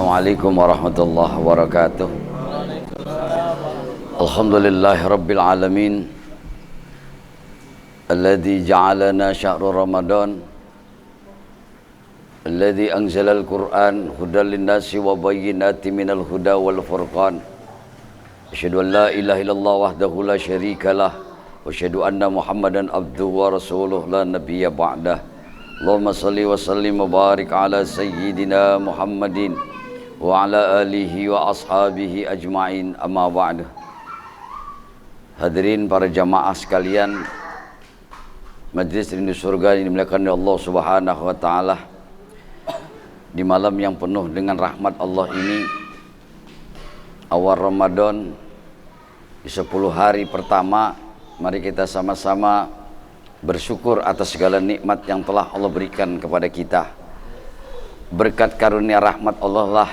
Assalamualaikum warahmatullahi wabarakatuh. Alhamdulillahi rabbil alamin, alladzi ja'alana syahra ramadan, alladzi anzalal qur'an hudal linnasi wa bayyinatin minal huda wal furqan. Asyhadu an la ilaha illallah wahdahu la syarikalah wa asyhadu anna muhammadan abduhu wa rasuluh la nabiyya ba'dah. Allahumma salli wa sallim wa barik ala sayyidina Muhammadin wa ala alihi wa ashabihi ajma'in, amma ba'du. Hadirin para jamaah sekalian, Majlis Rindu Surga yang dimuliakan oleh Allah Subhanahu wa taala. Di malam yang penuh dengan rahmat Allah ini, awal Ramadan, di 10 hari pertama, mari kita sama-sama bersyukur atas segala nikmat yang telah Allah berikan kepada kita. Berkat karunia rahmat Allah lah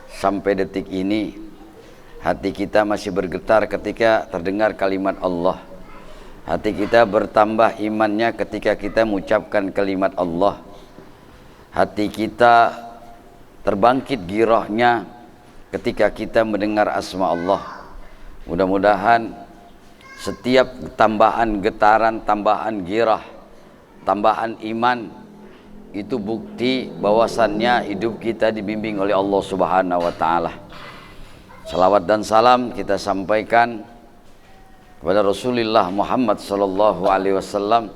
sampai detik ini hati kita masih bergetar ketika terdengar kalimat Allah. Hati kita bertambah imannya ketika kita mengucapkan kalimat Allah. Hati kita terbangkit girohnya ketika kita mendengar asma Allah. Mudah-mudahan setiap tambahan getaran, tambahan girah, tambahan iman, itu bukti bahwasannya hidup kita dibimbing oleh Allah Subhanahu wa taala. Salawat dan salam kita sampaikan kepada Rasulullah Muhammad sallallahu alaihi wasallam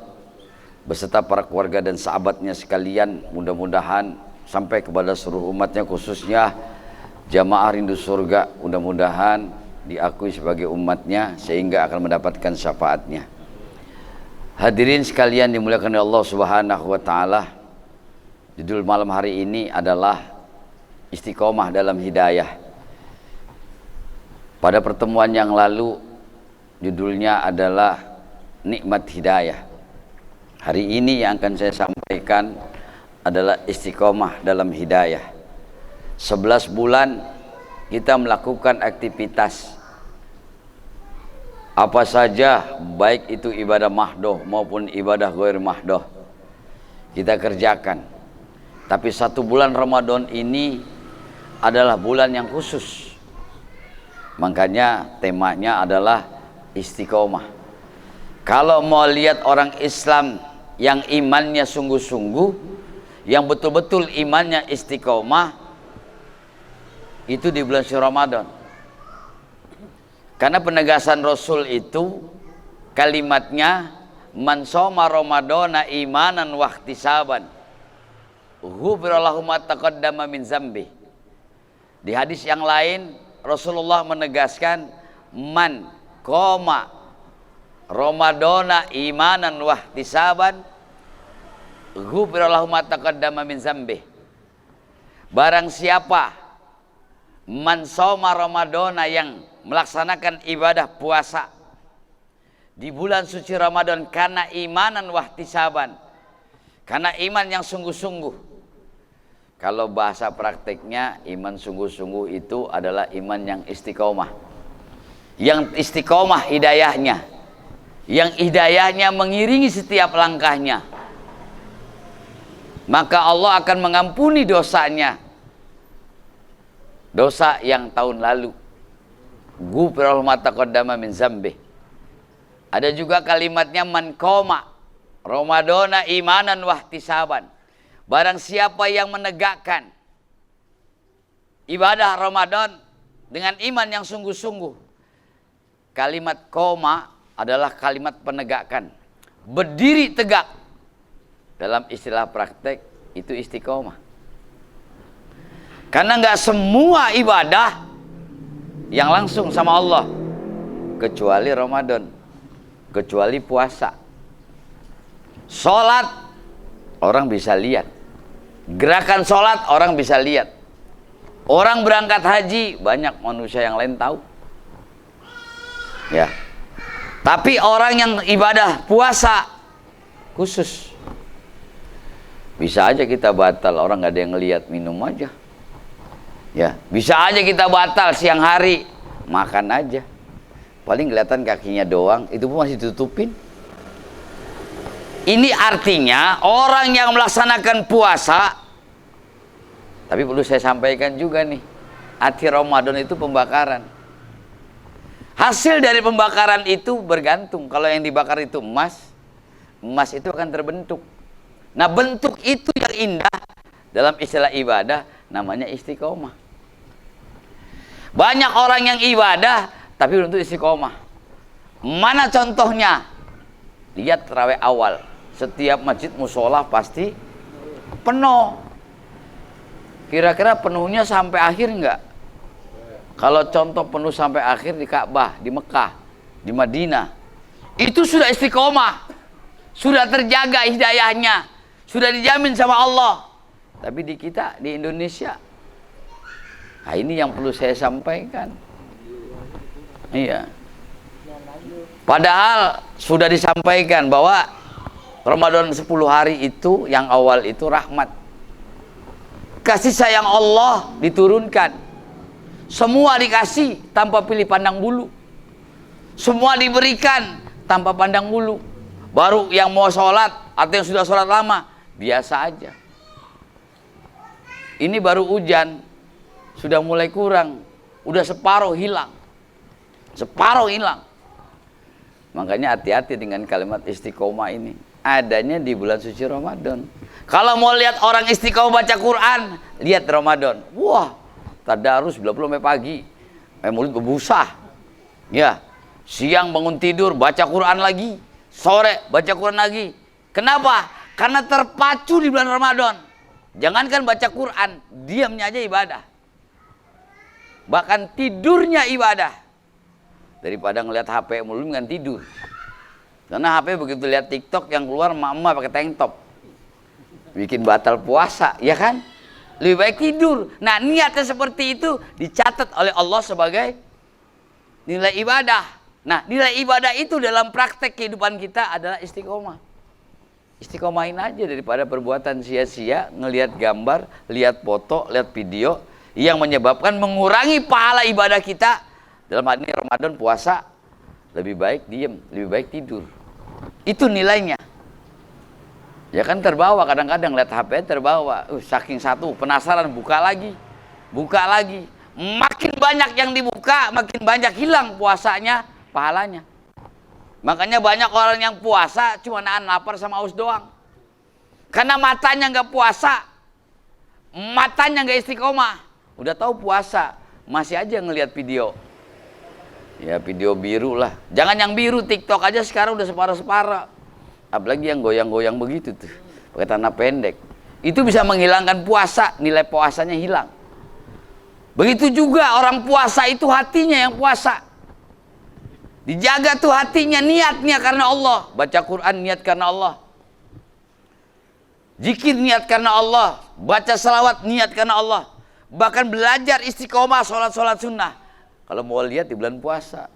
beserta para keluarga dan sahabatnya sekalian. Mudah-mudahan sampai kepada seluruh umatnya, khususnya jamaah rindu surga, mudah-mudahan diakui sebagai umatnya sehingga akan mendapatkan syafaatnya. Hadirin sekalian dimuliakan oleh Allah Subhanahu wa taala. Judul malam hari ini adalah istiqomah dalam hidayah. Pada pertemuan yang lalu judulnya adalah nikmat hidayah. Hari ini yang akan saya sampaikan adalah istiqomah dalam hidayah. 11 bulan kita melakukan aktivitas apa saja, baik itu ibadah mahdoh maupun ibadah ghair mahdoh, kita kerjakan. Tapi 1 bulan Ramadan ini adalah bulan yang khusus. Makanya temanya adalah istiqomah. Kalau mau lihat orang Islam yang imannya sungguh-sungguh, yang betul-betul imannya istiqomah, itu di bulan suci Ramadan. Karena penegasan Rasul itu kalimatnya man shoma ramadhana imanan wa ihtisaban ghufira lahu ma taqaddama min zambi. Di hadis yang lain Rasulullah menegaskan man qoma ramadhana imanan wa ihtisaban ghufira lahu ma taqaddama min zambi. Barang siapa man shoma ramadhana, yang melaksanakan ibadah puasa di bulan suci Ramadan karena imanan wahtisaban, karena iman yang sungguh-sungguh. Kalau bahasa prakteknya, iman sungguh-sungguh itu adalah iman yang istiqomah. Yang istiqomah hidayahnya, yang hidayahnya mengiringi setiap langkahnya, maka Allah akan mengampuni dosanya. Dosa yang tahun lalu, ghufira lahu ma taqaddama min zambi. Ada juga kalimatnya man qoma ramadhana imanan wahtisaban. Barang siapa yang menegakkan ibadah Ramadan dengan iman yang sungguh-sungguh. Kalimat qoma adalah kalimat penegakan, berdiri tegak. Dalam istilah praktek itu istiqomah. Karena nggak semua ibadah yang langsung sama Allah, kecuali Ramadan, kecuali puasa. Sholat orang bisa lihat, gerakan sholat orang bisa lihat. Orang berangkat haji banyak manusia yang lain tahu, ya. Tapi orang yang ibadah puasa khusus, bisa aja kita batal, orang nggak ada yang ngelihat, minum aja. Ya, bisa aja kita batal siang hari, makan aja. Paling kelihatan kakinya doang, itu pun masih ditutupin. Ini artinya orang yang melaksanakan puasa Tapi perlu saya sampaikan juga nih, arti Ramadan itu pembakaran. Hasil dari pembakaran itu bergantung. Kalau yang dibakar itu emas, emas itu akan terbentuk. Nah, bentuk itu yang indah dalam istilah ibadah namanya istiqomah. Banyak orang yang ibadah tapi belum tentu istiqomah. Mana contohnya? Lihat tarawih awal. Setiap masjid musola pasti penuh. Kira-kira penuhnya sampai akhir enggak? Kalau contoh penuh sampai akhir di Ka'bah, di Mekah, di Madinah, itu sudah istiqomah, sudah terjaga hidayahnya, sudah dijamin sama Allah. Tapi di kita, di Indonesia, nah ini yang perlu saya sampaikan. Iya. Padahal sudah disampaikan bahwa Ramadan 10 hari itu, yang awal itu rahmat. Kasih sayang Allah diturunkan. Semua dikasih tanpa pilih pandang bulu. Semua diberikan tanpa pandang bulu. Baru yang mau sholat atau yang sudah sholat lama, biasa aja. Ini baru hujan, sudah mulai kurang, udah separuh hilang. Separuh hilang. Makanya hati-hati dengan kalimat istiqomah ini. Adanya di bulan suci Ramadan. Kalau mau lihat orang istiqomah baca Quran, lihat Ramadan. Wah, tadarus 90 sampai pagi. Mulut berbusa. Ya, siang bangun tidur baca Quran lagi, sore baca Quran lagi. Kenapa? Karena terpacu di bulan Ramadan. Jangankan baca Quran, diamnya aja ibadah. Bahkan tidurnya ibadah. Daripada ngelihat HP mulu dengan tidur. Karena HP begitu lihat TikTok yang keluar emak-emak pakai tank top. Bikin batal puasa, ya kan? Lebih baik tidur. Nah, niatnya seperti itu dicatat oleh Allah sebagai nilai ibadah. Nah, nilai ibadah itu dalam praktek kehidupan kita adalah istiqomah. Istiqomahin aja daripada perbuatan sia-sia, ngelihat gambar, lihat foto, lihat video yang menyebabkan mengurangi pahala ibadah kita. Dalam hal ini Ramadan puasa, lebih baik diem, lebih baik tidur. Itu nilainya. Ya kan terbawa, kadang-kadang lihat HP terbawa. Saking satu, penasaran, buka lagi. Buka lagi. Makin banyak yang dibuka, makin banyak hilang puasanya, pahalanya. Makanya banyak orang yang puasa cuma nahan lapar sama haus doang. Karena matanya nggak puasa, matanya nggak istiqomah. Udah tahu puasa, masih aja ngelihat video. Ya video biru lah. Jangan yang biru, TikTok aja sekarang udah separuh-separuh. Apalagi yang goyang-goyang begitu tuh, pakai tanah pendek. Itu bisa menghilangkan puasa, nilai puasanya hilang. Begitu juga orang puasa itu hatinya yang puasa. Dijaga tuh hatinya, niatnya karena Allah. Baca Quran niat karena Allah. Zikir niat karena Allah. Baca salawat niat karena Allah. Bahkan belajar istiqomah, sholat-sholat sunnah. Kalau mau lihat di bulan puasa,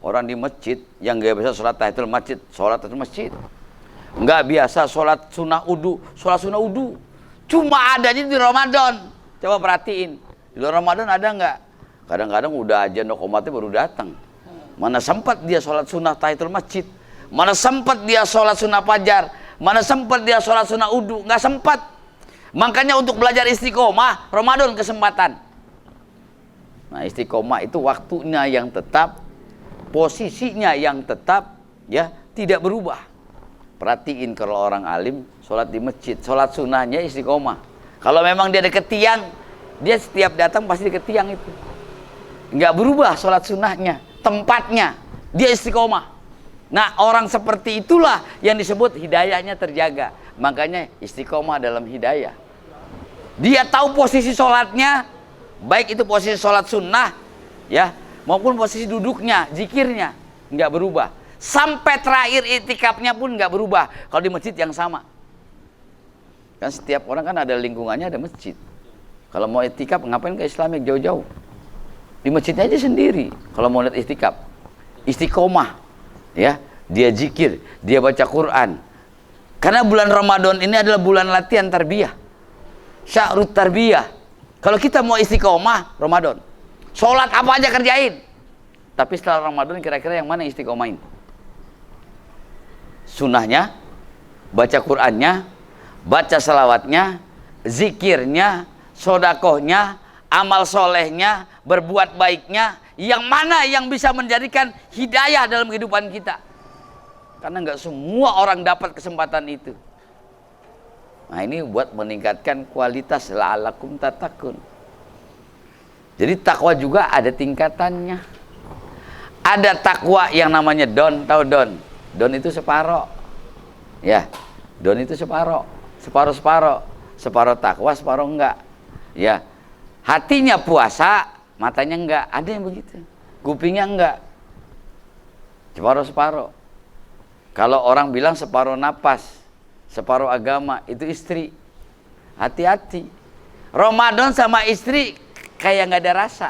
orang di masjid yang gak biasa sholat tahiyatul masjid, sholat tahiyatul masjid. Nggak biasa sholat sunnah udu, sholat sunnah udu. Cuma adanya di Ramadan. Coba perhatiin, di luar Ramadan ada nggak? Kadang-kadang udah aja nokomatnya baru datang. Mana sempat dia sholat sunnah tahiyatul masjid? Mana sempat dia sholat sunnah fajar? Mana sempat dia sholat sunnah udu? Nggak sempat. Makanya untuk belajar istiqomah, Ramadan kesempatan. Nah, istiqomah itu waktunya yang tetap, posisinya yang tetap, ya tidak berubah. Perhatiin kalau orang alim sholat di masjid, sholat sunnahnya istiqomah. Kalau memang dia deket tiang, dia setiap datang pasti deket tiang itu. Nggak berubah sholat sunnahnya, tempatnya, dia istiqomah. Nah, orang seperti itulah yang disebut hidayahnya terjaga. Makanya istiqomah dalam hidayah. Dia tahu posisi sholatnya, baik itu posisi sholat sunnah, ya, maupun posisi duduknya, zikirnya, nggak berubah. Sampai terakhir itikafnya pun nggak berubah. Kalau di masjid yang sama. Kan setiap orang kan ada lingkungannya, ada masjid. Kalau mau itikaf ngapain ke Islamik jauh-jauh? Di masjidnya aja sendiri. Kalau mau lihat itikaf, istiqomah, ya, dia zikir, dia baca Quran. Karena bulan Ramadan ini adalah bulan latihan tarbiyah, syahrut tarbiyah. Kalau kita mau istiqomah Ramadan, sholat apa aja kerjain. Tapi setelah Ramadan kira-kira yang mana istiqomahin? Sunnahnya, baca Qurannya, baca salawatnya, zikirnya, sodakohnya, amal solehnya, berbuat baiknya, yang mana yang bisa menjadikan hidayah dalam kehidupan kita. Karena nggak semua orang dapat kesempatan itu. Nah, ini buat meningkatkan kualitas la'allakum tattaqun. Jadi takwa juga ada tingkatannya. Ada takwa yang namanya don, tahu don? Don itu separoh. Ya, don itu separoh. Separoh-separoh. Separoh takwa, separoh enggak. Ya, hatinya puasa, matanya enggak. Ada yang begitu. Kupingnya enggak. Separoh-separoh. Kalau orang bilang separuh napas, separuh agama, itu istri. Hati-hati. Ramadan sama istri kayak nggak ada rasa.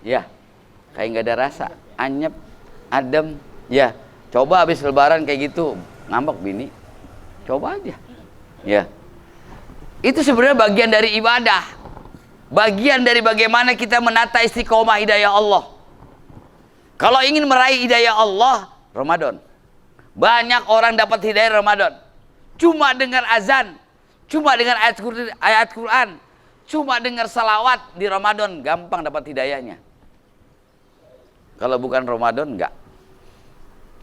Ya, kayak nggak ada rasa. Anyep, adem. Ya, coba habis lebaran kayak gitu, ngambek bini. Coba aja. Ya. Itu sebenarnya bagian dari ibadah. Bagian dari bagaimana kita menata istiqomah hidayah Allah. Kalau ingin meraih hidayah Allah, Ramadan. Banyak orang dapat hidayah Ramadan. Cuma dengar azan, cuma dengar ayat Quran, cuma dengar salawat di Ramadan, gampang dapat hidayahnya. Kalau bukan Ramadan, enggak.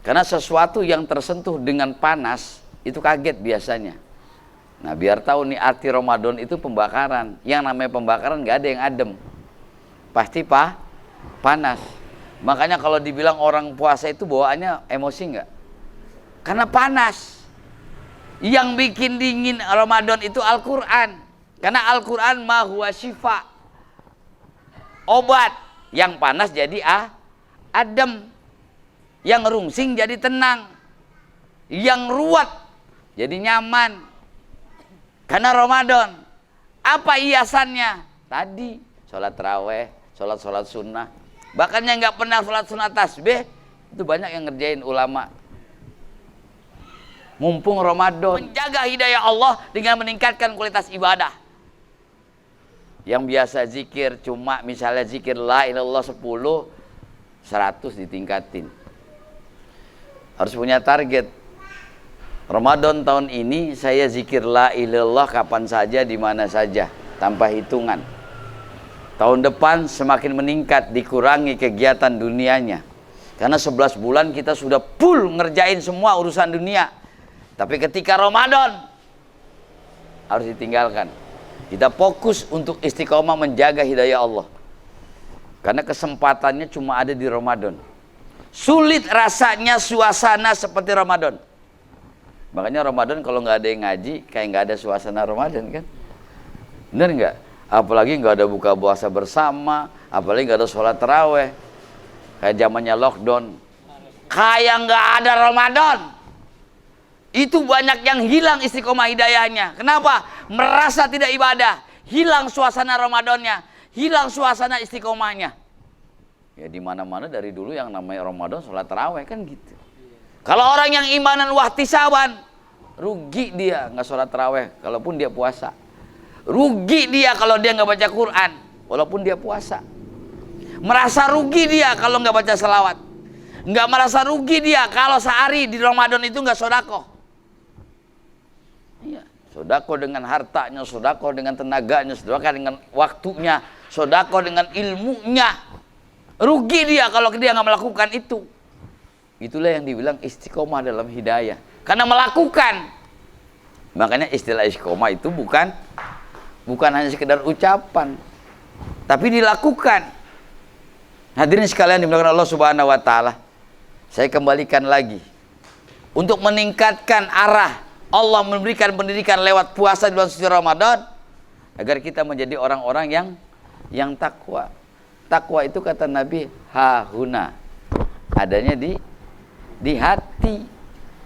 Karena sesuatu yang tersentuh dengan panas, itu kaget biasanya. Nah, biar tahu nih arti Ramadan itu pembakaran. Yang namanya pembakaran enggak ada yang adem. Pasti panas. Makanya kalau dibilang orang puasa itu bawaannya emosi enggak? Karena panas. Yang bikin dingin Ramadan itu Al-Quran. Karena Al-Quran ma huwa syifa. Obat. Yang panas jadi adem. Yang rungsing jadi tenang. Yang ruwet jadi nyaman. Karena Ramadan. Apa hiasannya? Tadi sholat taraweh, sholat sunnah. Bahkan yang nggak pernah sholat sunnah tasbih, itu banyak yang ngerjain ulama. Mumpung Ramadan, menjaga hidayah Allah dengan meningkatkan kualitas ibadah. Yang biasa zikir cuma misalnya zikir la ilallah 10, 100 ditingkatin. Harus punya target. Ramadan tahun ini saya zikir la ilallah kapan saja, di mana saja, tanpa hitungan. Tahun depan semakin meningkat, dikurangi kegiatan dunianya. Karena 11 bulan kita sudah full ngerjain semua urusan dunia. Tapi ketika Ramadan harus ditinggalkan. Kita fokus untuk istiqomah menjaga hidayah Allah. Karena kesempatannya cuma ada di Ramadan. Sulit rasanya suasana seperti Ramadan. Makanya Ramadan kalau nggak ada yang ngaji, kayak nggak ada suasana Ramadan kan? Bener nggak? Apalagi nggak ada buka puasa bersama, apalagi nggak ada sholat taraweh. Kayak zamannya lockdown. Kayak nggak ada Ramadan. Itu banyak yang hilang istiqomah hidayahnya. Kenapa? Merasa tidak ibadah. Hilang suasana Ramadannya. Hilang suasana istiqomahnya. Ya di mana-mana dari dulu yang namanya Ramadan sholat taraweh kan gitu. Kalau orang yang imanan wahtisaban, rugi dia nggak sholat taraweh kalaupun dia puasa. Rugi dia kalau dia nggak baca Quran walaupun dia puasa. Merasa rugi dia kalau nggak baca selawat. Nggak merasa rugi dia kalau sehari di Ramadan itu nggak sodako. Iya, sodako dengan hartanya, sodako dengan tenaganya, sodako dengan waktunya, sodako dengan ilmunya. Rugi dia kalau dia nggak melakukan itu. Itulah yang dibilang istiqomah dalam hidayah. Karena melakukan. Makanya istilah istiqomah itu bukan hanya sekedar ucapan, tapi dilakukan. Hadirin sekalian dimuliakan Allah Subhanahu wa taala. Saya kembalikan lagi. Untuk meningkatkan arah Allah memberikan pendidikan lewat puasa di bulan suci Ramadan agar kita menjadi orang-orang yang takwa. Takwa itu kata Nabi hahuna. Adanya di hati.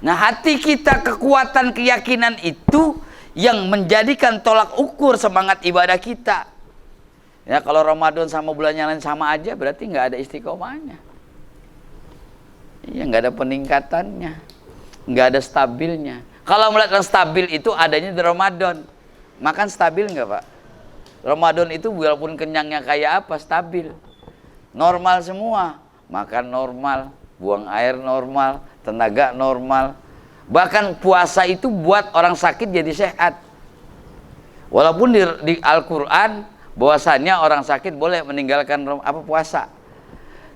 Nah, hati kita, kekuatan keyakinan itu yang menjadikan tolak ukur semangat ibadah kita. Ya, kalau Ramadan sama bulan yang lain sama aja berarti nggak ada istiqomahnya. Iya, nggak ada peningkatannya, nggak ada stabilnya. Kalau melihat yang stabil itu adanya di Ramadan. Makan stabil nggak, Pak? Ramadan itu walaupun kenyangnya kayak apa, stabil. Normal semua. Makan normal, buang air normal, tenaga normal. Bahkan puasa itu buat orang sakit jadi sehat. Walaupun di Al-Quran bahwasannya orang sakit boleh meninggalkan puasa,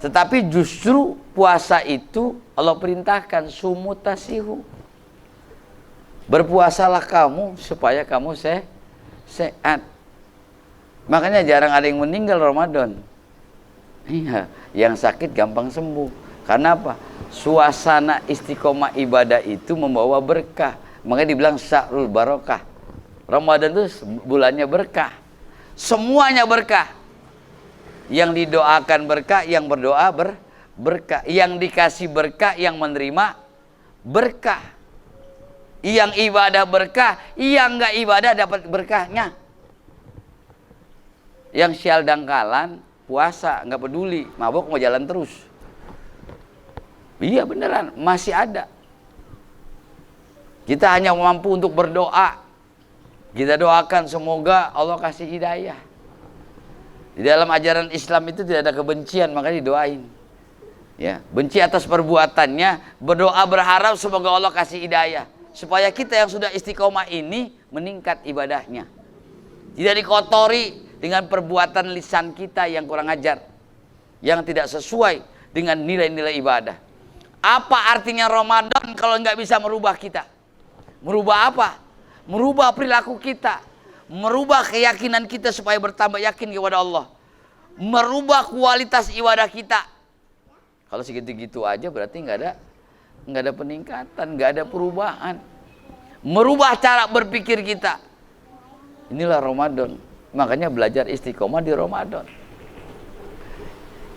tetapi justru puasa itu Allah perintahkan sumutasihu, berpuasalah kamu supaya kamu sehat. Makanya jarang ada yang meninggal Ramadan. Iya, yang sakit gampang sembuh. Karena apa? Suasana istiqomah ibadah itu membawa berkah. Makanya dibilang syahrul barokah. Ramadan itu bulannya berkah. Semuanya berkah. Yang didoakan berkah, yang berdoa berkah. Yang dikasih berkah, yang menerima berkah. Yang ibadah berkah, yang enggak ibadah dapat berkahnya. Yang sial dangkalan, puasa, enggak peduli, mabok mau jalan terus. Iya beneran, masih ada. Kita hanya mampu untuk berdoa. Kita doakan semoga Allah kasih hidayah. Di dalam ajaran Islam itu tidak ada kebencian, makanya didoain. Ya, benci atas perbuatannya, berdoa berharap semoga Allah kasih hidayah. Supaya kita yang sudah istiqomah ini meningkat ibadahnya. Tidak dikotori dengan perbuatan lisan kita yang kurang ajar, yang tidak sesuai dengan nilai-nilai ibadah. Apa artinya Ramadan kalau nggak bisa merubah kita? Merubah apa? Merubah perilaku kita, merubah keyakinan kita supaya bertambah yakin kepada Allah, merubah kualitas ibadah kita. Kalau segitu-gitu aja berarti nggak ada peningkatan, nggak ada perubahan. Merubah cara berpikir kita. Inilah Ramadan. Makanya belajar istiqomah di Ramadan.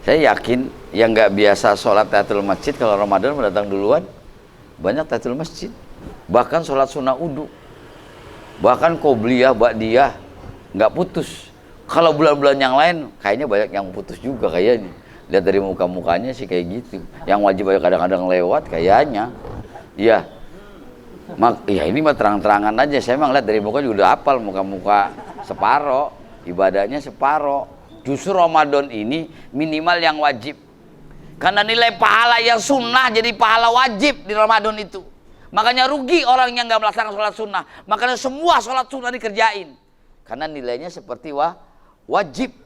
Saya yakin yang nggak biasa sholat tahiyatul masjid kalau Ramadan mendatang duluan, banyak tahiyatul masjid. Bahkan sholat sunnah wudu, bahkan qobliyah, ba'diyah, nggak putus. Kalau bulan-bulan yang lain kayaknya banyak yang putus juga kayaknya. Lihat dari muka-mukanya sih kayak gitu. Yang wajib kadang-kadang lewat kayaknya. Iya. Ya ini mah terang-terangan aja. Saya emang lihat dari muka juga udah hafal muka-muka separo, ibadahnya separo. Justru Ramadan ini minimal yang wajib. Karena nilai pahala yang sunnah jadi pahala wajib di Ramadan itu. Makanya rugi orang yang nggak melaksanakan sholat sunnah. Makanya semua sholat sunnah dikerjain. Karena nilainya seperti wajib.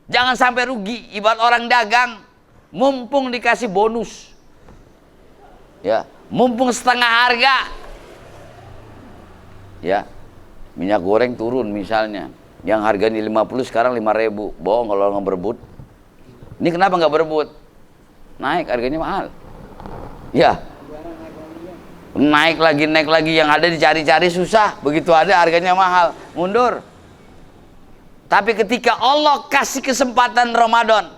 Jangan sampai rugi. Ibarat orang dagang, mumpung dikasih bonus, ya, mumpung setengah harga, ya, minyak goreng turun misalnya, yang harganya 50 sekarang 5.000, bohong kalau nggak berebut. Ini kenapa nggak berebut? Naik harganya mahal, ya, naik lagi, yang ada dicari-cari susah, begitu ada harganya mahal, mundur. Tapi ketika Allah kasih kesempatan Ramadan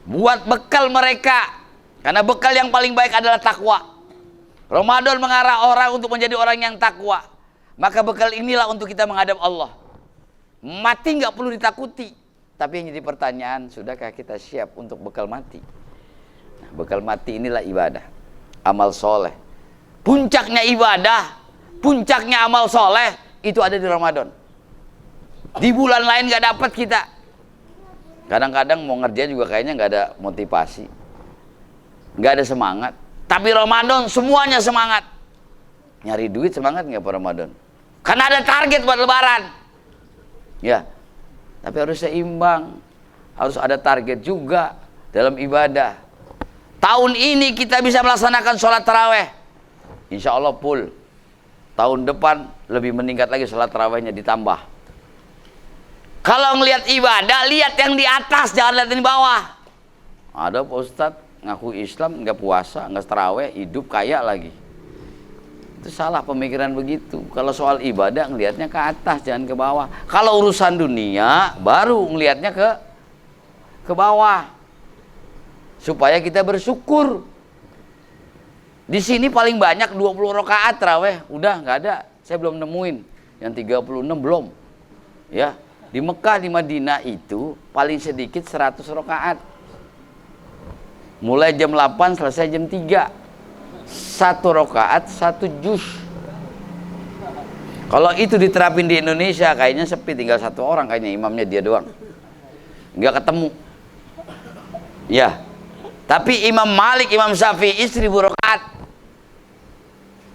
buat bekal mereka, karena bekal yang paling baik adalah takwa. Ramadan mengarah orang untuk menjadi orang yang takwa. Maka bekal inilah untuk kita menghadap Allah. Mati nggak perlu ditakuti. Tapi yang jadi pertanyaan, sudahkah kita siap untuk bekal mati? Nah, bekal mati inilah ibadah, amal soleh. Puncaknya ibadah, puncaknya amal soleh itu ada di Ramadan. Di bulan lain nggak dapat kita. Kadang-kadang mau ngerjain juga kayaknya nggak ada motivasi, nggak ada semangat. Tapi Ramadan semuanya semangat. Nyari duit semangat nggak pada Ramadan? Karena ada target buat Lebaran. Ya, tapi harus seimbang, harus ada target juga dalam ibadah. Tahun ini kita bisa melaksanakan sholat taraweh, insya Allah full. Tahun depan lebih meningkat lagi sholat tarawehnya ditambah. Kalau ngelihat ibadah, lihat yang di atas, jangan lihat yang di bawah. Ada Pak Ustadz ngaku Islam, nggak puasa, nggak taraweh, hidup kaya lagi. Itu salah pemikiran begitu. Kalau soal ibadah ngelihatnya ke atas, jangan ke bawah. Kalau urusan dunia, baru ngelihatnya ke bawah. Supaya kita bersyukur. Di sini paling banyak 20 rakaat taraweh, udah nggak ada. Saya belum nemuin. Yang 36 belum. Ya. Di Mekah, di Madinah itu paling sedikit 100 rakaat. Mulai jam 8 selesai jam 3. 1 rakaat 1 juz. Kalau itu diterapin di Indonesia kayaknya sepi, tinggal 1 orang kayaknya, imamnya dia doang. Nggak ketemu. Ya. Tapi Imam Malik, Imam Syafi'i 1000 rakaat.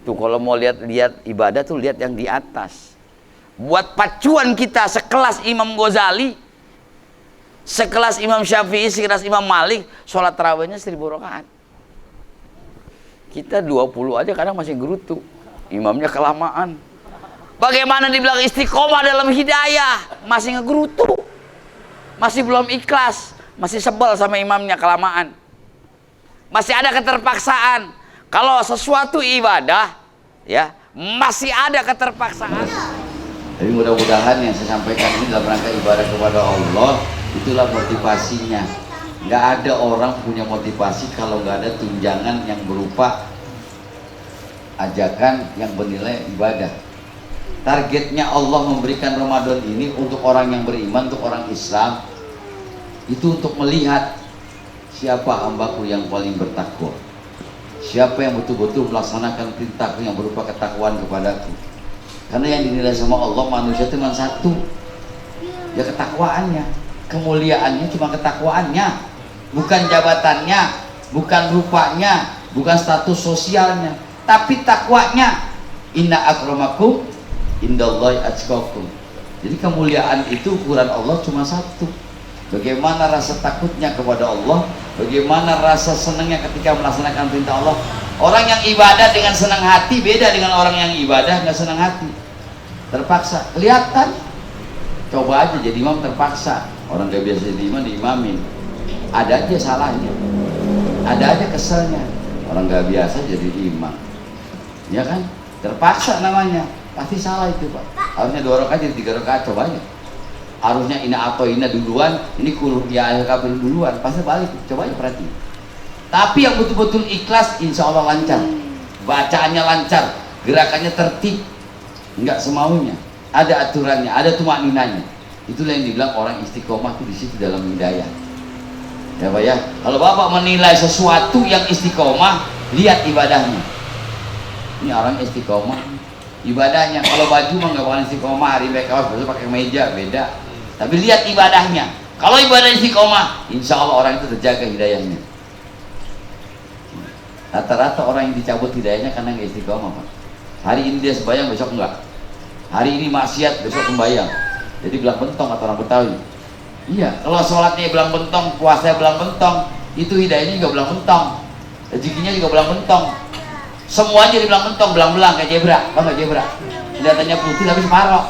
Tuh kalau mau lihat ibadah tuh lihat yang di atas. buat pacuan kita sekelas Imam Ghazali, sekelas Imam Syafi'i, sekelas Imam Malik, sholat tarawihnya 1000 rakaat. Kita 20 aja kadang masih gerutu, imamnya kelamaan. Bagaimana dibilang istiqomah dalam hidayah, masih ngegerutu, masih belum ikhlas, masih sebel sama imamnya kelamaan, masih ada keterpaksaan. Kalau sesuatu ibadah, ya masih ada keterpaksaan. Tapi mudah-mudahan yang saya sampaikan ini dalam rangka ibadah kepada Allah, itulah motivasinya. Nggak ada orang punya motivasi kalau nggak ada tunjangan yang berupa ajakan yang bernilai ibadah. Targetnya Allah memberikan Ramadan ini untuk orang yang beriman, untuk orang Islam, itu untuk melihat siapa hambaku yang paling bertakwa, siapa yang betul-betul melaksanakan perintahku yang berupa ketakwaan kepadaku. Karena yang dinilai sama Allah manusia itu cuma satu, ya ketakwaannya. Kemuliaannya cuma ketakwaannya, bukan jabatannya, bukan rupanya, bukan status sosialnya, tapi takwanya. Inna akramakum indallahi atqakum. Jadi kemuliaan itu ukuran Allah cuma satu. Bagaimana rasa takutnya kepada Allah, bagaimana rasa senangnya ketika melaksanakan perintah Allah. Orang yang ibadah dengan senang hati beda dengan orang yang ibadah nggak senang hati, terpaksa. Kelihatan, coba aja jadi imam terpaksa. Orang gak biasa jadi imam diimamin, ada aja salahnya, ada aja keselnya. Orang gak biasa jadi imam, ya kan, terpaksa namanya, pasti salah itu Pak. Harusnya 2 rakaat jadi 3 rakaat, coba aja. Harusnya ina atau ina duluan, ini kul ya al-kafir duluan, pasti balik. Coba aja perhati. Tapi yang betul-betul ikhlas, insya Allah lancar, bacaannya lancar, gerakannya tertib, nggak semaunya, ada aturannya, ada tumakninanya. Itulah yang dibilang orang istiqomah itu di situ dalam hidayah. Ya Pak ya, kalau Bapak menilai sesuatu yang istiqomah, lihat ibadahnya. Ini orang istiqomah, ibadahnya. Kalau baju mah nggak boleh istiqomah, hari kaos besok pakai meja beda. Tapi lihat ibadahnya. Kalau ibadah istiqomah, insya Allah orang itu terjaga hidayahnya. Rata-rata orang yang dicabut hidayahnya karena nggak istiqomah Pak. Hari ini dia sembahyang, besok enggak. Hari ini maksiat, besok sembahyang. Jadi belang bentong kata orang Betawi. Iya, kalau sholatnya belang bentong, puasanya belang bentong, itu hidayahnya juga belang bentong, rezekinya juga belang bentong, semuanya jadi belang bentong, belang-belang kayak zebra. Tau nggak zebra? Kelihatannya putih tapi separoh.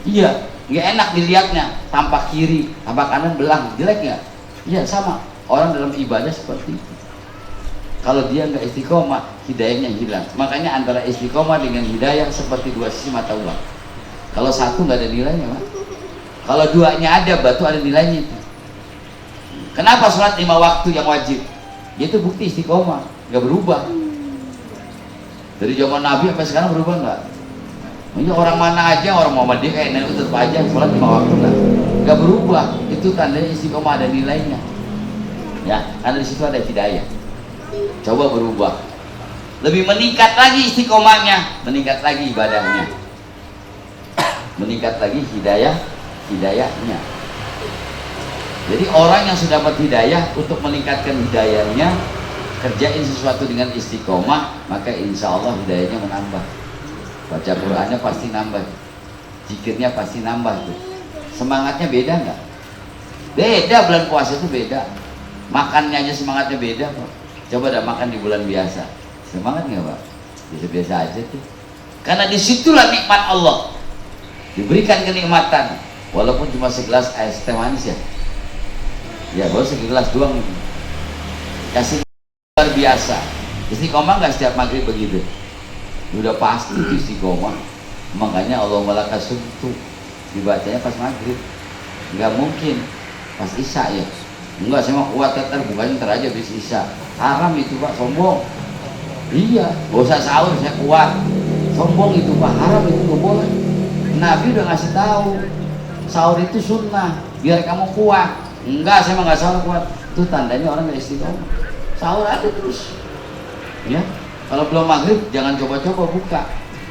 Iya, nggak enak dilihatnya. Tampak kiri, tampak kanan belang, jelek nggak? Iya sama. Orang dalam ibadah seperti itu. Kalau dia nggak istiqomah, hidayahnya hilang. Makanya antara istiqomah dengan hidayah seperti 2 sisi mata uang. Kalau satu nggak ada nilainya, Pak. Kalau duanya ada, batu ada nilainya itu. Kenapa sholat 5 waktu yang wajib? Itu bukti istiqomah, nggak berubah. Dari zaman Nabi sampai sekarang berubah nggak? Ini orang mana aja, orang Muhammadiyah kayak Nabi tetap aja sholat 5 waktu nggak berubah. Itu tandanya istiqomah ada nilainya. Ya, karena di situ ada hidayah. Coba berubah, lebih meningkat lagi istiqomahnya, meningkat lagi ibadahnya, meningkat lagi hidayahnya. Jadi orang yang sudah dapat hidayah, untuk meningkatkan hidayahnya, kerjain sesuatu dengan istiqomah, maka insya Allah hidayahnya menambah. Baca Qurannya pasti nambah, zikirnya pasti nambah tuh. Semangatnya beda nggak? Beda, bulan puasa itu beda. Makannya aja semangatnya beda kok. Coba dah makan di bulan biasa, semangat nggak Pak? Biasa-biasa aja tuh. Karena disitulah nikmat Allah, diberikan kenikmatan, walaupun cuma segelas es teh manis ya. Ya baru segelas doang itu. Kasih luar biasa. Istiqomah nggak setiap maghrib begitu? Udah pasti itu istiqomah. Makanya Allah malakas itu dibacanya pas maghrib. Nggak mungkin pas isya ya. Enggak, saya mau kuat teter, bukannya ntar aja bis isya. Haram itu Pak, sombong. Iya, gak usah sahur saya kuat. Sombong itu Pak, haram itu gak boleh. Nabi udah ngasih tahu, sahur itu sunnah, biar kamu kuat. Enggak, saya mah nggak sahur kuat. Itu tandanya orang gak istiqomah. Sahur ada terus. Ya, kalau belum maghrib jangan coba-coba buka,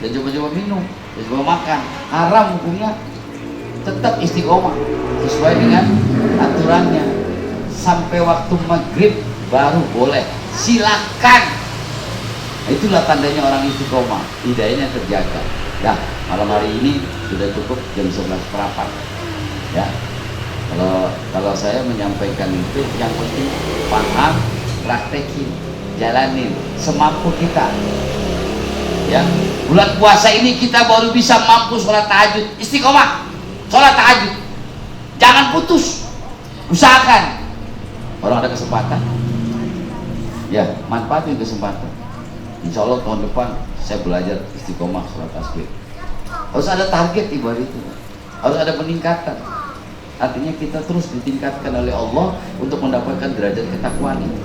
dan coba-coba minum, dan coba makan. Haram hukumnya. Tetap istiqomah sesuai dengan aturannya. Sampai waktu maghrib baru boleh, silakan. Itulah tandanya orang istiqomah, hidayahnya terjaga. Nah, malam hari ini sudah cukup jam 11:04 ya. Kalau saya menyampaikan itu yang penting paham, praktekin, jalanin semampu kita ya. Bulan puasa ini kita baru bisa mampu sholat tahajud, istiqomah sholat tahajud, jangan putus, usahakan. Orang ada kesempatan ya, manfaatin kesempatan. Insya Allah tahun depan saya belajar istiqomah sholat tasbih. Harus ada target ibadah itu, harus ada peningkatan. Artinya kita terus ditingkatkan oleh Allah untuk mendapatkan derajat ketakwaan itu.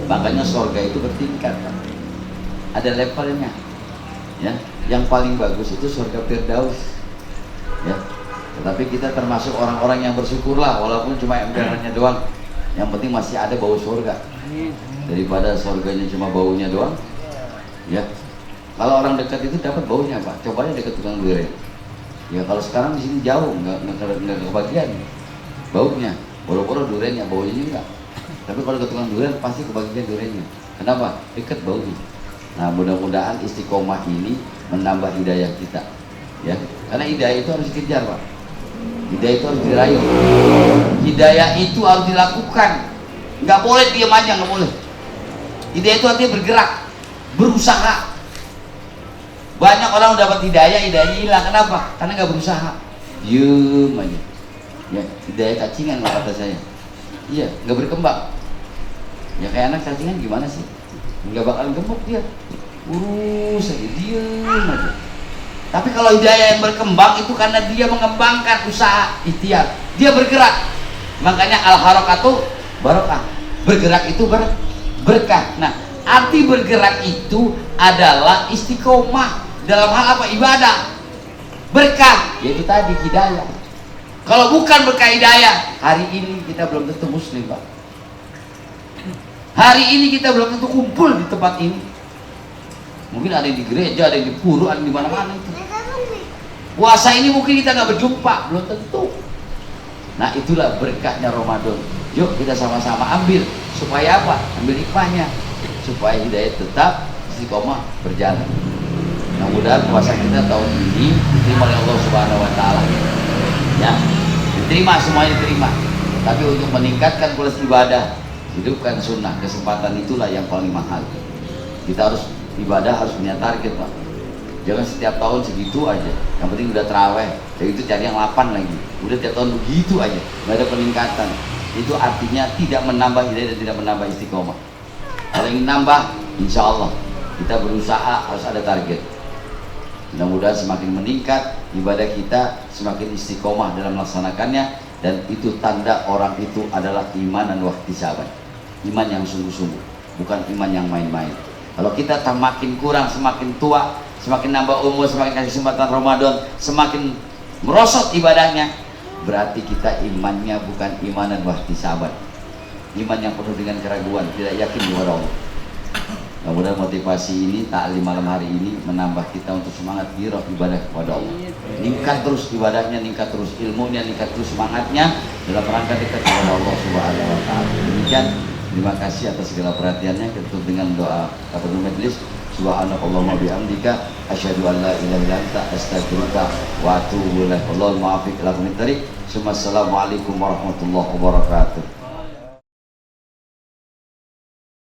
Makanya surga itu bertingkat, ada levelnya ya. Yang paling bagus itu surga Firdaus ya. Tetapi kita termasuk orang-orang yang bersyukurlah, walaupun cuma emperannya doang, yang penting masih ada bau surga daripada surganya cuma baunya doang ya. Kalau orang dekat itu dapat baunya Pak, cobain dekat tukang durian ya. Kalau sekarang di sini jauh, nggak kebagian baunya, boro-boro duriannya baunya enggak. Tapi kalau ke tukang durian pasti kebagian duriannya. Kenapa? Dekat baunya. Nah, mudah-mudahan istiqomah ini menambah hidayah kita ya. Karena hidayah itu harus dikejar Pak, hidayah itu harus diraih, hidayah itu harus dilakukan, nggak boleh diam aja, nggak boleh. Hidayah itu artinya bergerak, berusaha. Banyak orang dapat hidayah, hidayahnya hilang. Kenapa? Karena nggak berusaha, diem aja ya. Hidayah cacingan lah kata saya. Iya, nggak berkembang ya. Kayak anak cacingan gimana sih, nggak bakal gemuk dia, urus aja, diem aja. Tapi kalau hidayah yang berkembang itu karena dia mengembangkan usaha, ikhtiar, dia bergerak. Makanya al-harakatu barokah, bergerak itu berkah. Nah, arti bergerak itu adalah istiqomah dalam hal apa? Ibadah. Berkah yaitu tadi hidayah. Kalau bukan berkah hidayah, hari ini kita belum tentu muslim Pak. Hari ini kita belum tentu kumpul di tempat ini. Mungkin ada yang di gereja, ada yang di pura, ada di mana-mana itu. Puasa ini mungkin kita nggak berjumpa, belum tentu. Nah, itulah berkahnya Ramadan. Yuk kita sama-sama ambil, supaya apa? Ambil hikmahnya, supaya hidayah tetap istiqomah berjalan. Mudah-mudahan puasa kita tahun ini diterima oleh Allah Subhanahu Wa Taala. Ya, diterima, semuanya diterima. Tapi untuk meningkatkan kualitas ibadah, hidupkan sunnah, kesempatan itulah yang paling mahal. Kita harus ibadah, harus punya target Pak. Jangan setiap tahun segitu aja. Yang penting udah terawih, jadi itu cari yang 8 lagi. Udah tiap tahun begitu aja, nggak ada peningkatan. Itu artinya tidak menambah hidayah dan tidak menambah istiqomah. Kalau ingin nambah, insya Allah kita berusaha, harus ada target. Mudah-mudahan semakin meningkat ibadah kita, semakin istiqomah dalam melaksanakannya, dan itu tanda orang itu adalah iman dan wahtisaban. Iman yang sungguh-sungguh, bukan iman yang main-main. Kalau kita makin kurang, semakin tua, semakin nambah umur, semakin kasih kesempatan Ramadan, semakin merosot ibadahnya, berarti kita imannya bukan iman dan wahtisaban. Iman yang penuh dengan keraguan, tidak yakin kepada Allah. Mudah-mudahan motivasi ini, taklim malam hari ini menambah kita untuk semangat girah ibadah kepada Allah. Ningkat terus ibadahnya, ningkat terus ilmunya, ningkat terus semangatnya dalam rangka dekat kepada Allah Subhanahu Wa Taala. Demikian, terima kasih atas segala perhatiannya. Kita tutup dengan doa kafatul majelis. Subhanakallahumma bihamdika asyhadu an la ilaha illa anta astaghfiruka wa atubu ilaik. Wallahul muwaffiq ila aqwamit thoriq. Assalamualaikum warahmatullahi wabarakatuh.